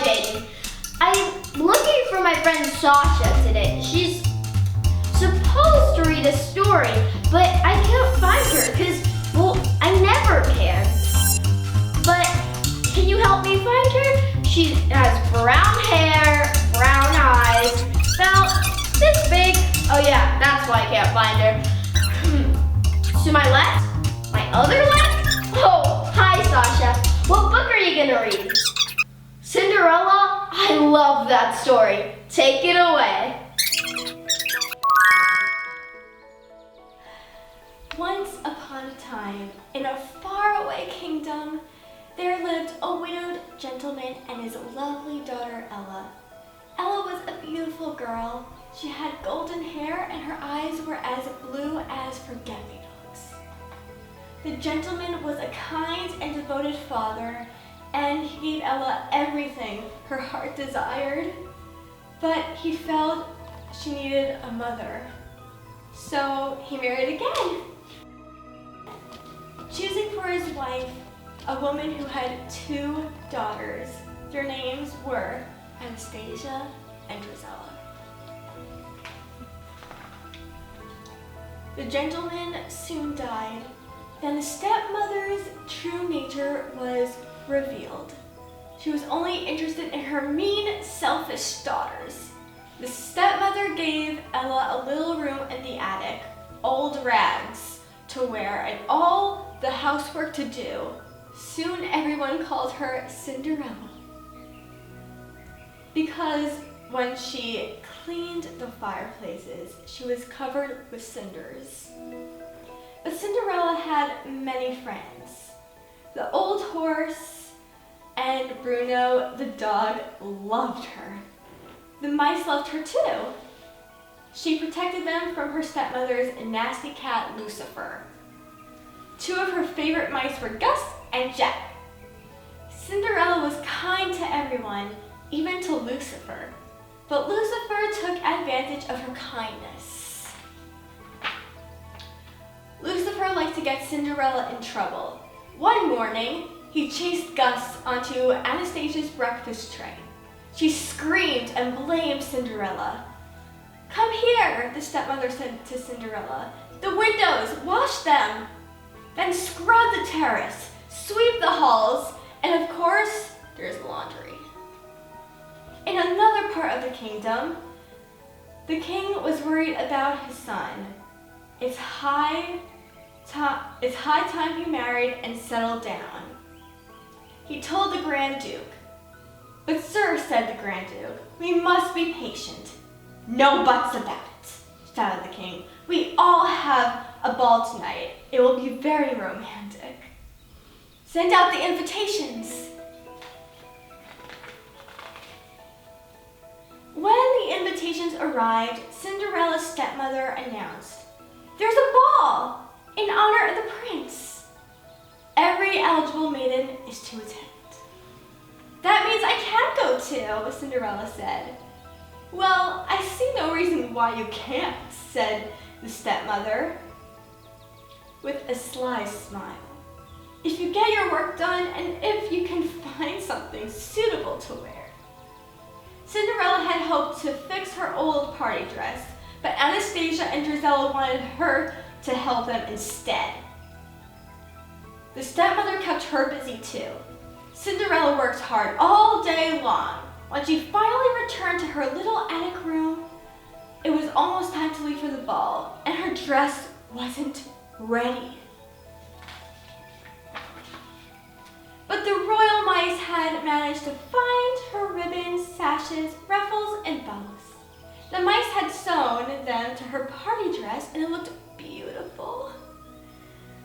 Jadyn. I'm looking for my friend Sasha today. She's supposed to read a story, but I can't find her because, well, I never can. But can you help me find her? She has brown hair, brown eyes, about this big. Oh yeah, that's why I can't find her. To my left? My other left? Oh, hi Sasha. What book are you gonna read? Cinderella? I love that story. Take it away. Once upon a time, in a faraway kingdom, there lived a widowed gentleman and his lovely daughter Ella. Ella was a beautiful girl. She had golden hair and her eyes were as blue as forget-me-nots. The gentleman was a kind and devoted father, and he gave Ella everything her heart desired. But he felt she needed a mother, so he married again, choosing for his wife a woman who had 2 daughters. Their names were Anastasia and Drizella. The gentleman soon died. Then the stepmother's true nature was revealed. She was only interested in her mean, selfish daughters. The stepmother gave Ella a little room in the attic, old rags to wear, and all the housework to do. Soon everyone called her Cinderella, because when she cleaned the fireplaces, she was covered with cinders. But Cinderella had many friends. The old horse and Bruno, the dog, loved her. The mice loved her too. She protected them from her stepmother's nasty cat, Lucifer. 2 of her favorite mice were Gus and Jack. Cinderella was kind to everyone, even to Lucifer. But Lucifer took advantage of her kindness. Lucifer liked to get Cinderella in trouble. One morning, he chased Gus onto Anastasia's breakfast tray. She screamed and blamed Cinderella. "Come here," the stepmother said to Cinderella. "The windows, wash them. Then scrub the terrace, sweep the halls, and of course, there's laundry." In another part of the kingdom, the king was worried about his son. It's high time he married and settled down. He told the Grand Duke. "But sir," said the Grand Duke, "we must be patient." "No buts about it," shouted the king. "We all have a ball tonight. It will be very romantic. Send out the invitations." When the invitations arrived, Cinderella's stepmother announced, "There's a ball in honor of the prince. Every eligible maiden is to attend." "That means I can't go too," Cinderella said. "Well, I see no reason why you can't," said the stepmother with a sly smile. "If you get your work done and if you can find something suitable to wear." Cinderella had hoped to fix her old party dress, but Anastasia and Drizella wanted her to help them instead. The stepmother kept her busy too. Cinderella worked hard all day long. When she finally returned to her little attic room, it was almost time to leave for the ball, and her dress wasn't ready. But the royal mice had managed to find her ribbons, sashes, ruffles, and bows. The mice had sewn them to her party dress, and it looked beautiful.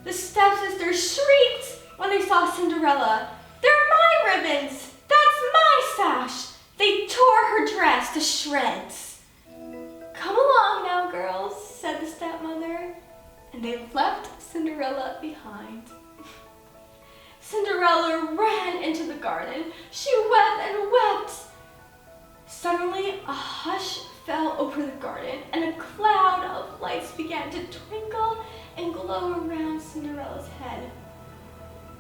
The stepsisters shrieked when they saw Cinderella. "They're my ribbons! That's my sash!" They tore her dress to shreds. "Come along now, girls," said the stepmother, and they left Cinderella behind. Cinderella ran into the garden. She wept and wept. Suddenly, a hush fell over the garden, and a cloud of lights began to twinkle and glow around Cinderella's head.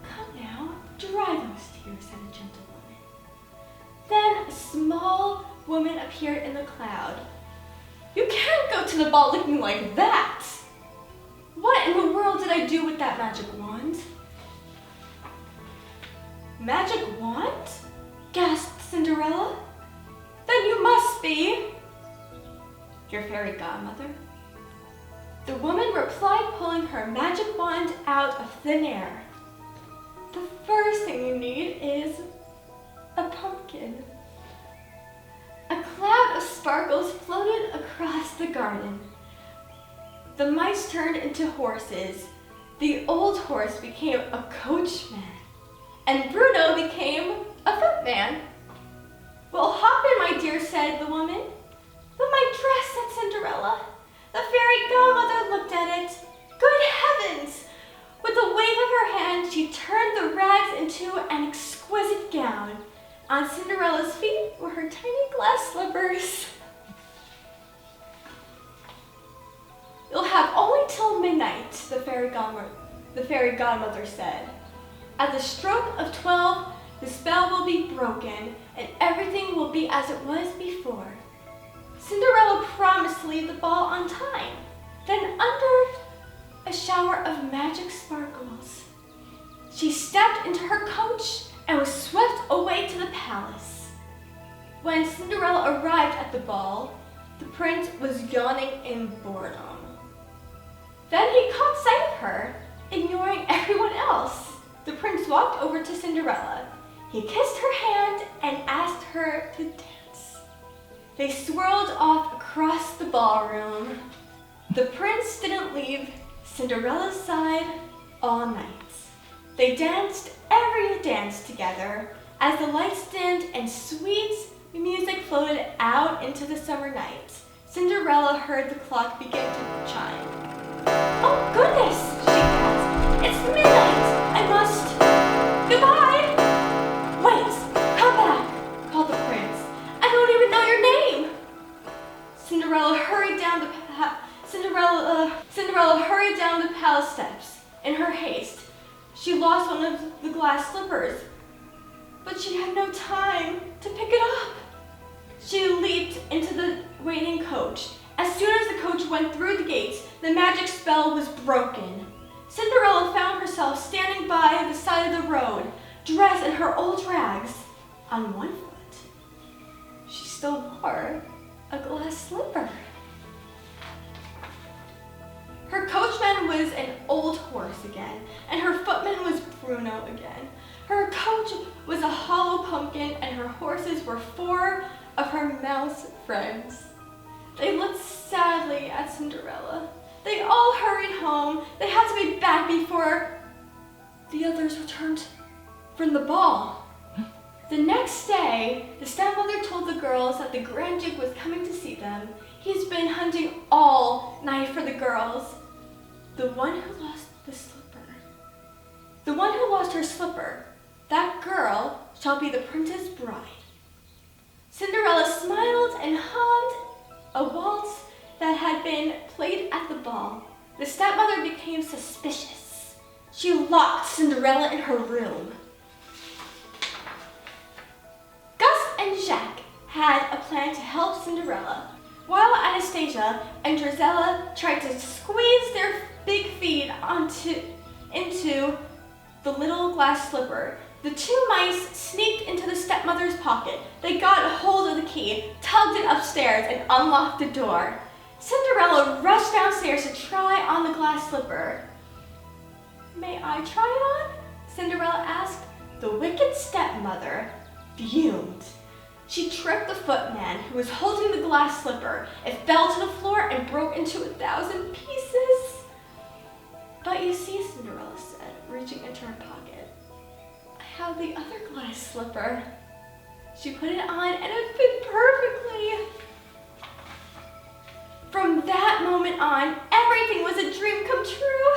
"Come now, dry those tears," said the gentlewoman. Then tall woman appeared in the cloud. "You can't go to the ball looking like that! What in the world did I do with that magic wand?" "Magic wand?" gasped Cinderella. "Then you must be your fairy godmother." The woman replied, pulling her magic wand out of thin air. "The first thing you need is a pumpkin." A cloud of sparkles floated across the garden. The mice turned into horses. The old horse became a coachman, and Bruno became a footman. "Well, hop in, my dear," said the woman. "But my dress," said Cinderella. The fairy godmother looked at it. Good heavens! With a wave of her hand, she turned the rags into an exquisite gown. On Cinderella's feet were her tiny glass slippers. "You'll have only till midnight," the fairy godmother said. "At the stroke of 12, the spell will be broken, and everything will be as it was before." Cinderella promised to leave the ball on time. Then, under a shower of magic sparkles, she stepped into her coach and was swept away to the palace. When Cinderella arrived at the ball, the prince was yawning in boredom. Then he caught sight of her, ignoring everyone else. The prince walked over to Cinderella. He kissed her hand and asked her to dance. They swirled off across the ballroom. The prince didn't leave Cinderella's side all night. They danced every dance together as the lights dimmed and sweet music floated out into the summer night. Cinderella heard the clock begin to chime. "Oh goodness," she gasped. "It's midnight. I must... Goodbye!" "Wait, come back," called the prince. "I don't even know your name." Cinderella hurried down the palace steps. In her haste, she lost one of the glass slippers, but she had no time to pick it up. She leaped into the waiting coach. As soon as the coach went through the gates, the magic spell was broken. Cinderella found herself standing by the side of the road, dressed in her old rags. On one foot, she still wore a glass slipper. Her coachman was an old horse again, and her footman was Bruno again. Her coach was a hollow pumpkin, and her horses were 4 of her mouse friends. They looked sadly at Cinderella. They all hurried home. They had to be back before the others returned from the ball. The next day, the stepmother told the girls that the Grand Duke was coming to see them. He's been hunting all night for the girls. The one who lost her slipper, that girl shall be the prince's bride. Cinderella smiled and hummed a waltz that had been played at the ball. The stepmother became suspicious. She locked Cinderella in her room. Gus and Jacques had a plan to help Cinderella. While Anastasia and Drizella tried to squeeze their big feet into the little glass slipper, the 2 mice sneaked into the stepmother's pocket. They got a hold of the key, tugged it upstairs, and unlocked the door. Cinderella rushed downstairs to try on the glass slipper. "May I try it on?" Cinderella asked. The wicked stepmother fumed. She tripped the footman who was holding the glass slipper. It fell to the floor and broke into 1,000 pieces. "But you see," Cinderella said, reaching into her pocket, "I have the other glass slipper." She put it on and it fit perfectly. From that moment on, everything was a dream come true.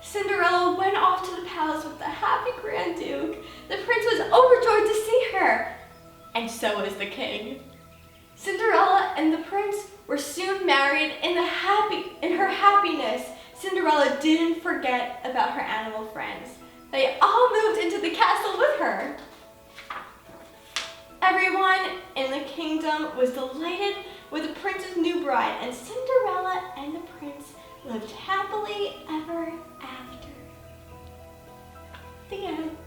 Cinderella went off to the palace with the happy Grand Duke. The prince was overjoyed to see her, and so was the king. Cinderella and the prince were soon married. In her happiness, Cinderella didn't forget about her animal friends. They all moved into the castle with her. Everyone in and the kingdom was delighted with the prince's new bride, and Cinderella and the prince lived happily ever after. The end.